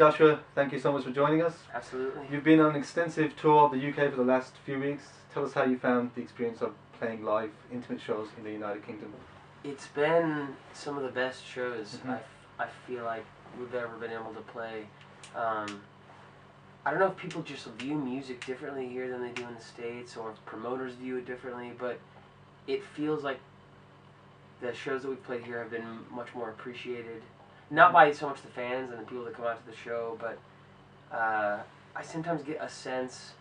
Joshua, thank you so much for joining us. Absolutely. You've been on an extensive tour of the UK for the last few weeks. Tell us how you found the experience of playing live, intimate shows in the United Kingdom. It's been some of the best shows Mm-hmm. I feel like we've ever been able to play. I don't know if people just view music differently here than they do in the States, or if promoters view it differently, but it feels like the shows that we've played here have been much more appreciated. Not by so much the fans and the people that come out to the show, but I sometimes get a sense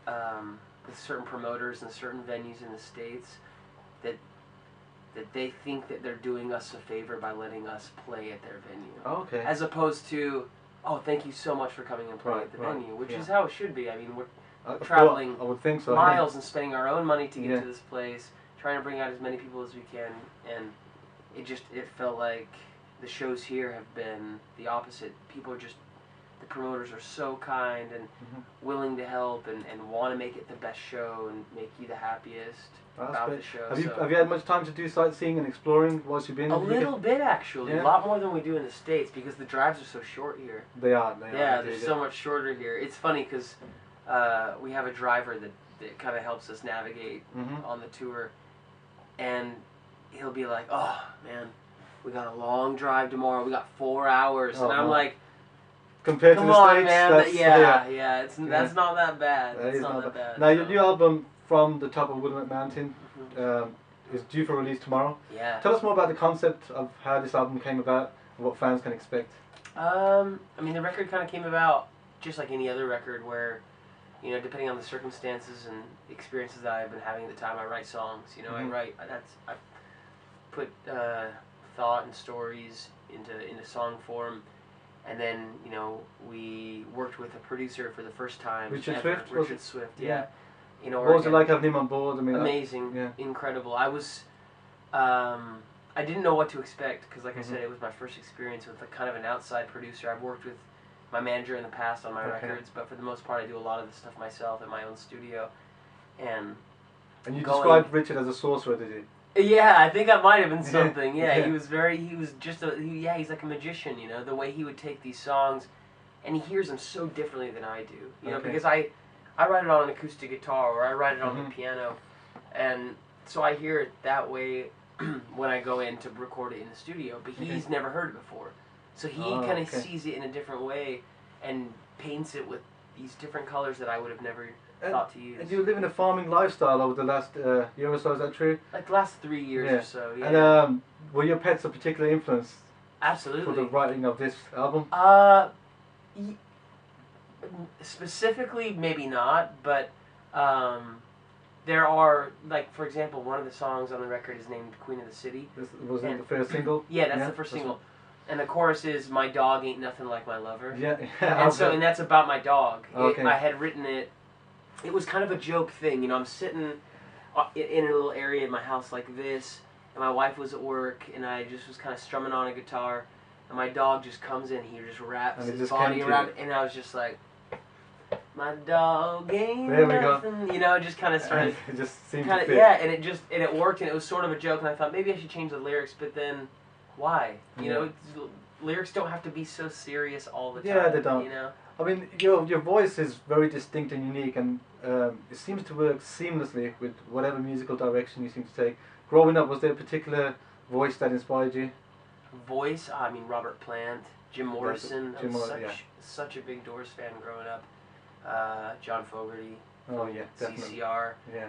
with certain promoters and certain venues in the States that they think that they're doing us a favor by letting us play at their venue. Oh, okay. As opposed to, oh, thank you so much for coming and playing at the venue, which is how it should be. I mean, we're traveling I would think so, miles and spending our own money to get Yeah. to this place, trying to bring out as many people as we can, and it felt like the shows here have been the opposite. People are just, the promoters are so kind and willing to help and want to make it the best show and make you the happiest about the show. Have you had much time to do sightseeing and exploring whilst you've been in A the little UK? bit, actually. Yeah. A lot more than we do in the States, because the drives are so short here. They are. Yeah, they're so much shorter here. It's funny because we have a driver that kind of helps us navigate on the tour, and he'll be like, oh, man, we got a long drive tomorrow. We got 4 hours. And I'm like, compared come to the on, States, man. That's not that bad. That That's is not that bad. Now, your new album, From the Top of Woodland Mountain, is due for release tomorrow. Yeah. Tell us more about the concept of how this album came about and what fans can expect. I mean, the record kind of came about just like any other record where, you know, depending on the circumstances and experiences that I've been having at the time, I write songs. You know, I put thought and stories into song form, and then, you know, we worked with a producer for the first time. Richard Swift, yeah. In What Oregon. was it like having him on board? I mean, amazing, incredible. I was, I didn't know what to expect because, like I said, it was my first experience with kind of an outside producer. I've worked with my manager in the past on my records, but for the most part, I do a lot of the stuff myself in my own studio. And you described Richard as a sorcerer, did you? Yeah, I think I might have been something. Yeah, he was he's like a magician, you know, the way he would take these songs, and he hears them so differently than I do, you know, because I write it on an acoustic guitar or I write it on the piano, and so I hear it that way when I go in to record it in the studio, but he's never heard it before, so he kind of sees it in a different way and paints it with these different colors that I would have never thought to use. And you live in a farming lifestyle over the last year or so, is that true? Like the last 3 years or so, yeah. And were your pets a particular influence? Absolutely. For the writing of this album? Specifically, maybe not, but there are, like, for example, one of the songs on the record is named Queen of the City. Was it the first single? Yeah, that's the first single. And the chorus is, my dog ain't nothing like my lover. Yeah. And that's about my dog. Okay. I had written it. It was kind of a joke thing, you know. I'm sitting in a little area in my house like this, and my wife was at work, and I just was kind of strumming on a guitar, and my dog just comes in, he just wraps his body around it, and I was just like, my dog ain't nothing, you know, just kind of started. It just seemed to fit. Yeah, and it worked, and it was sort of a joke, and I thought maybe I should change the lyrics, but then why? You know, lyrics don't have to be so serious all the time. Yeah, they don't. You know. I mean, your voice is very distinct and unique, and it seems to work seamlessly with whatever musical direction you seem to take. Growing up, was there a particular voice that inspired you? Voice? I mean, Robert Plant, Jim Morrison. Jim Morrison, such a big Doors fan growing up. John Fogerty. Oh yeah, definitely. CCR. Yeah.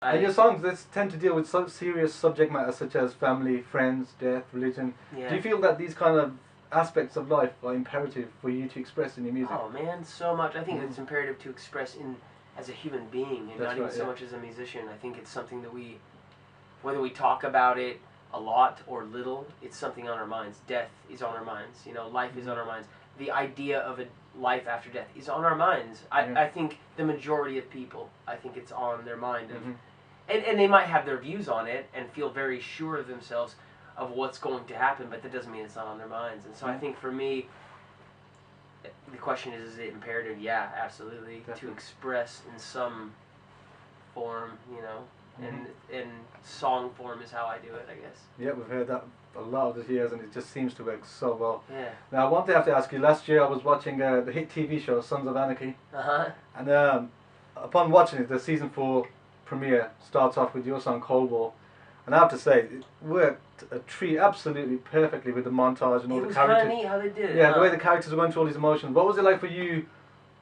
And your songs tend to deal with serious subject matter such as family, friends, death, religion. Yeah. Do you feel that these kind of aspects of life are imperative for you to express in your music? Oh man, so much. I think it's imperative to express as a human being, and not even so much as a musician. I think it's something that whether we talk about it a lot or little, it's something on our minds. Death is on our minds. You know, life is on our minds. The idea of a life after death is on our minds. I think the majority of people, I think it's on their mind. And they might have their views on it and feel very sure of themselves of what's going to happen, but that doesn't mean it's not on their minds. And so I think for me, the question is it imperative? Yeah, absolutely. Definitely. To express in some form, you know. and song form is how I do it, I guess. Yeah, we've heard that a lot of the years, and it just seems to work so well. Yeah. Now, I want to have to ask you. Last year, I was watching the hit TV show Sons of Anarchy, and upon watching it, the season 4 premiere starts off with your song Cold War, and I have to say, it worked a treat absolutely perfectly with the montage and all the characters. It was kind of neat how they did it. Yeah, the way the characters were going through all these emotions. What was it like for you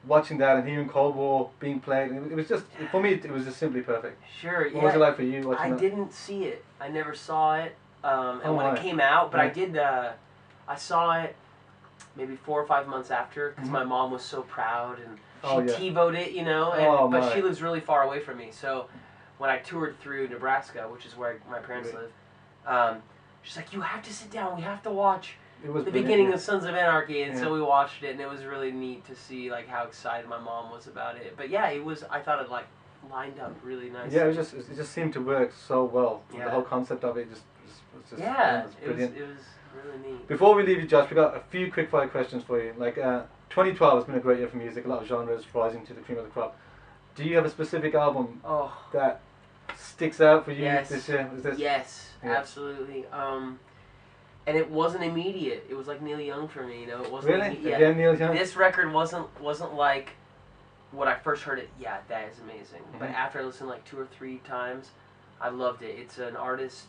watching that and hearing Cold War being played? It was just, for me, it was just simply perfect. Sure, yeah. What was it like for you watching that? I didn't see it. I never saw it. And when it came out, but I did, I saw it maybe 4 or 5 months after, because my mom was so proud, and she TiVo'd it, you know, and, but she lives really far away from me, so when I toured through Nebraska, which is where my parents live, she's like, you have to sit down, we have to watch the beginning of Sons of Anarchy, and so we watched it, and it was really neat to see like how excited my mom was about it. But yeah, it was, I thought it like lined up really nicely. Yeah, it just seemed to work so well. Yeah. The whole concept of it was just brilliant. It was really neat. Before we leave you, Josh, we got a few quick fire questions for you. Like 2012 has been a great year for music. A lot of genres rising to the cream of the crop. Do you have a specific album that sticks out for you this year? Yes, absolutely. And it wasn't immediate. It was like Neil Young for me. You know, it wasn't really. Again, Neil Young. This record wasn't like when I first heard it. Yeah, that is amazing. But after I listened like 2 or 3 times, I loved it. It's an artist.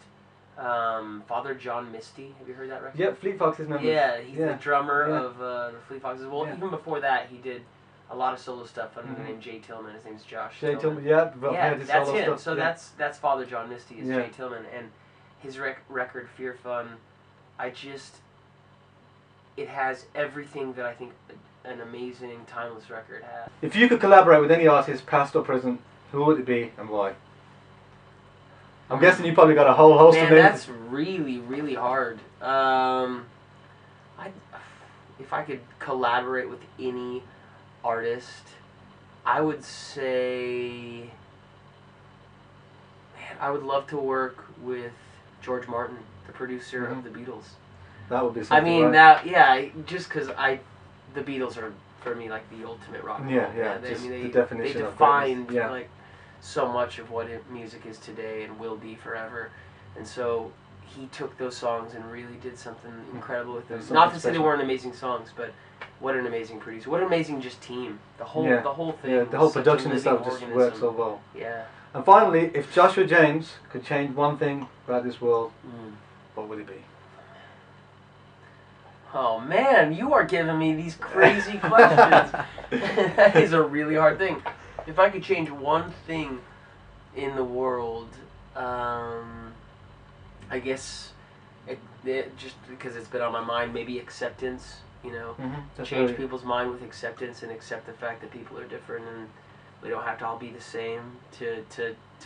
Father John Misty. Have you heard that record? Yeah, Fleet Foxes member. Yeah, he's the drummer of the Fleet Foxes. Well, even before that, he did a lot of solo stuff under the name Jay Tillman. His name's Josh Tillman. That's him. So that's Father John Misty is Jay Tillman, and his record Fear Fun. It has everything that I think an amazing, timeless record has. If you could collaborate with any artist, past or present, who would it be and why? I'm guessing you probably got a whole host of names. That's really, really hard. If I could collaborate with any artist, I would say, man, I would love to work with George Martin, the producer of the Beatles. That would be something. I mean, just because the Beatles are for me like the ultimate rock and roll. The definition they defined like so much of what music is today and will be forever, and so he took those songs and really did something incredible with them. Not to say they weren't amazing songs, but what an amazing producer! What an amazing just team. The whole thing. Yeah, the whole production and stuff just works so well. Yeah. And finally, if Joshua James could change one thing about this world, what would it be? Oh man, you are giving me these crazy questions. That is a really hard thing. If I could change one thing in the world, I guess it just because it's been on my mind, maybe acceptance. You know, change people's mind with acceptance and accept the fact that people are different and we don't have to all be the same to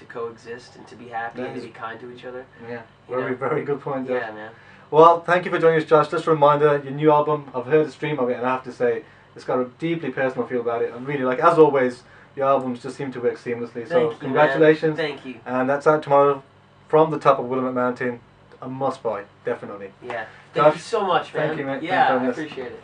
coexist and to be happy and to be kind to each other. Yeah, very good point there. Yeah, man. Well, thank you for joining us, Josh. Just a reminder, your new album, I've heard the stream of it, and I have to say, it's got a deeply personal feel about it. And really, like, as always, your albums just seem to work seamlessly. So, congratulations. Thank you. And that's out tomorrow from the top of Willamette Mountain. A must buy, definitely. Yeah. Thank you so much, man. Thank you, mate. Yeah, I appreciate it.